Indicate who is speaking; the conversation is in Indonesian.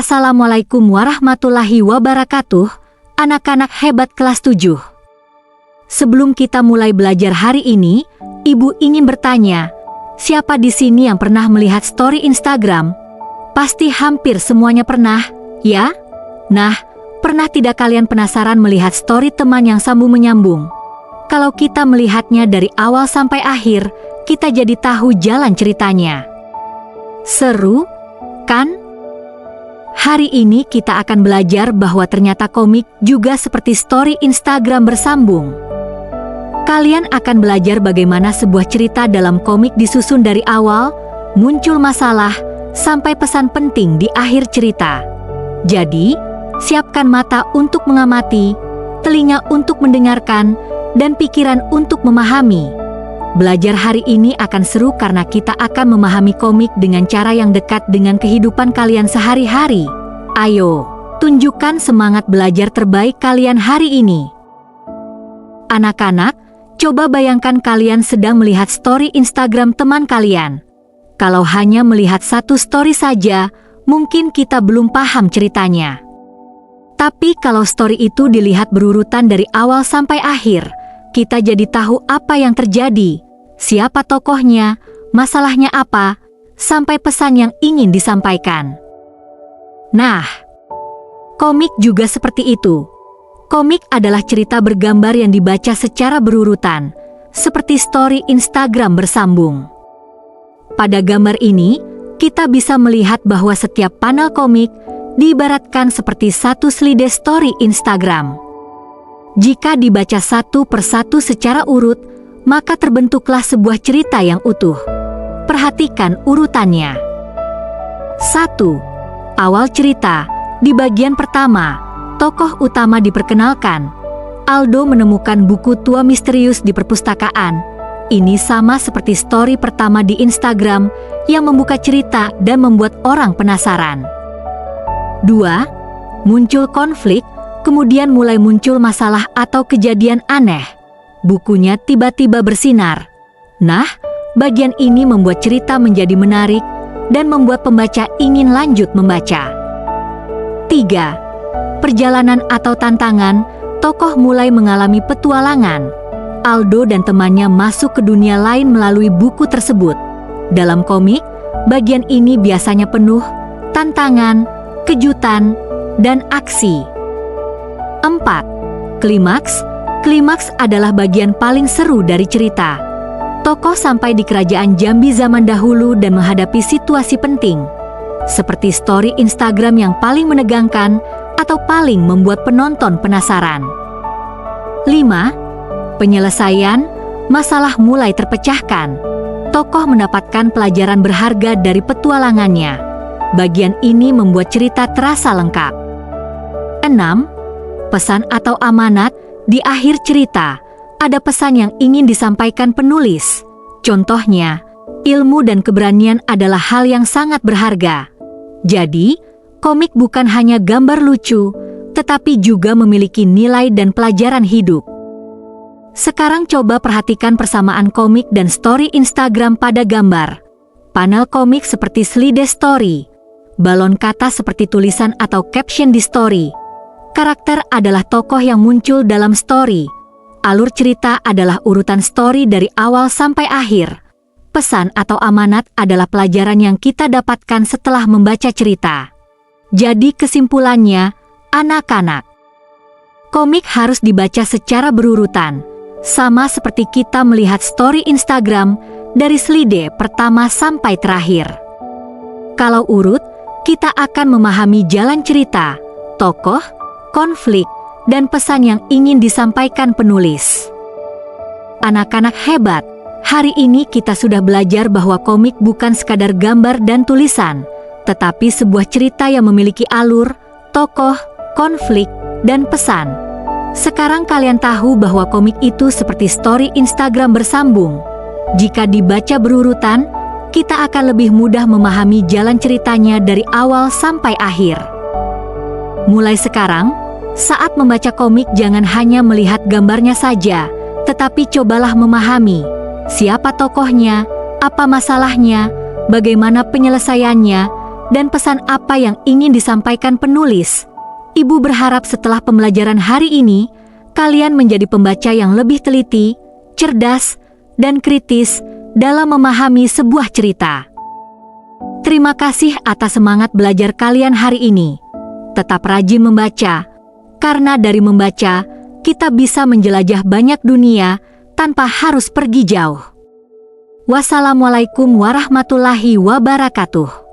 Speaker 1: Assalamualaikum warahmatullahi wabarakatuh, anak-anak hebat kelas 7. Sebelum kita mulai belajar hari ini, Ibu ingin bertanya, siapa di sini yang pernah melihat story Instagram? Pasti hampir semuanya pernah, ya? Nah, pernah tidak kalian penasaran melihat story teman yang sambung menyambung? Kalau kita melihatnya dari awal sampai akhir, kita jadi tahu jalan ceritanya. Seru, kan? Hari ini kita akan belajar bahwa ternyata komik juga seperti story Instagram bersambung. Kalian akan belajar bagaimana sebuah cerita dalam komik disusun dari awal, muncul masalah, sampai pesan penting di akhir cerita. Jadi, siapkan mata untuk mengamati, telinga untuk mendengarkan, dan pikiran untuk memahami. Belajar hari ini akan seru karena kita akan memahami komik dengan cara yang dekat dengan kehidupan kalian sehari-hari. Ayo, tunjukkan semangat belajar terbaik kalian hari ini. Anak-anak, coba bayangkan kalian sedang melihat story Instagram teman kalian. Kalau hanya melihat satu story saja, mungkin kita belum paham ceritanya. Tapi kalau story itu dilihat berurutan dari awal sampai akhir, kita jadi tahu apa yang terjadi, siapa tokohnya, masalahnya apa, sampai pesan yang ingin disampaikan. Nah, komik juga seperti itu. Komik adalah cerita bergambar yang dibaca secara berurutan, seperti story Instagram bersambung. Pada gambar ini, kita bisa melihat bahwa setiap panel komik diibaratkan seperti satu slide story Instagram. Jika dibaca satu persatu secara urut, maka terbentuklah sebuah cerita yang utuh. Perhatikan urutannya. 1. Awal cerita. Di bagian pertama, tokoh utama diperkenalkan. Aldo menemukan buku tua misterius di perpustakaan. Ini sama seperti story pertama di Instagram yang membuka cerita dan membuat orang penasaran. 2. Muncul konflik. Kemudian mulai muncul masalah atau kejadian aneh. Bukunya tiba-tiba bersinar. Nah, bagian ini membuat cerita menjadi menarik dan membuat pembaca ingin lanjut membaca. 3. Perjalanan atau tantangan. Tokoh mulai mengalami petualangan. Aldo dan temannya masuk ke dunia lain melalui buku tersebut. Dalam komik, bagian ini biasanya penuh tantangan, kejutan, dan aksi. 4. Klimaks. Klimaks adalah bagian paling seru dari cerita. Tokoh sampai di kerajaan Jambi zaman dahulu dan menghadapi situasi penting, seperti story Instagram yang paling menegangkan atau paling membuat penonton penasaran. 5. Penyelesaian. Masalah mulai terpecahkan. Tokoh mendapatkan pelajaran berharga dari petualangannya. Bagian ini membuat cerita terasa lengkap. 6. Pesan atau amanat. Di akhir cerita, ada pesan yang ingin disampaikan penulis. Contohnya, ilmu dan keberanian adalah hal yang sangat berharga. Jadi, komik bukan hanya gambar lucu, tetapi juga memiliki nilai dan pelajaran hidup. Sekarang coba perhatikan persamaan komik dan story Instagram pada gambar. Panel komik seperti slide story. Balon kata seperti tulisan atau caption di story. Karakter adalah tokoh yang muncul dalam story. Alur cerita adalah urutan story dari awal sampai akhir. Pesan atau amanat adalah pelajaran yang kita dapatkan setelah membaca cerita. Jadi kesimpulannya, anak-anak, komik harus dibaca secara berurutan, sama seperti kita melihat story Instagram dari slide pertama sampai terakhir. Kalau urut, kita akan memahami jalan cerita, tokoh, konflik, dan pesan yang ingin disampaikan penulis. Anak-anak hebat, hari ini kita sudah belajar bahwa komik bukan sekadar gambar dan tulisan, tetapi sebuah cerita yang memiliki alur, tokoh, konflik, dan pesan. Sekarang kalian tahu bahwa komik itu seperti story Instagram bersambung. Jika dibaca berurutan, kita akan lebih mudah memahami jalan ceritanya dari awal sampai akhir. Mulai sekarang, saat membaca komik jangan hanya melihat gambarnya saja, tetapi cobalah memahami siapa tokohnya, apa masalahnya, bagaimana penyelesaiannya, dan pesan apa yang ingin disampaikan penulis. Ibu berharap setelah pembelajaran hari ini, kalian menjadi pembaca yang lebih teliti, cerdas, dan kritis dalam memahami sebuah cerita. Terima kasih atas semangat belajar kalian hari ini. Tetap rajin membaca, karena dari membaca, kita bisa menjelajah banyak dunia tanpa harus pergi jauh. Wassalamualaikum warahmatullahi wabarakatuh.